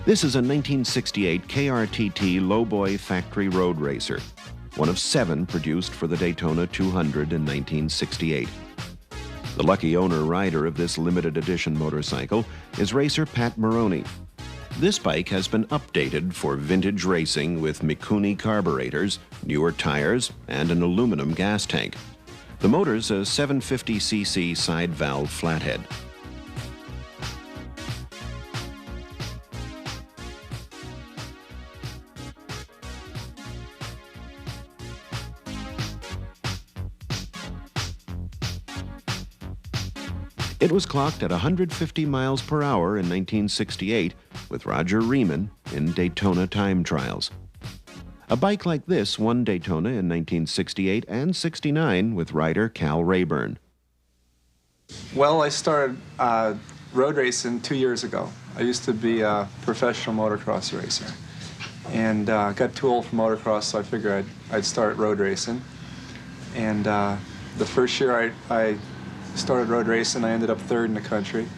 This is a 1968 KRTT Lowboy factory road racer, one of 7 produced for the Daytona 200 in 1968. The lucky owner-rider of this limited edition motorcycle is racer Pat Maroney. This bike has been updated for vintage racing with Mikuni carburetors, newer tires, and an aluminum gas tank. The motor's a 750cc side valve Flathead. It was clocked at 150 miles per hour in 1968 with Roger Riemann in Daytona time trials. A bike like this won Daytona in 1968 and 69 with rider Cal Rayburn. Well, I started road racing 2 years ago. I used to be a professional motocross racer and got too old for motocross, so I figured I'd start road racing. And the first year I started road racing, I ended up 3rd in the country.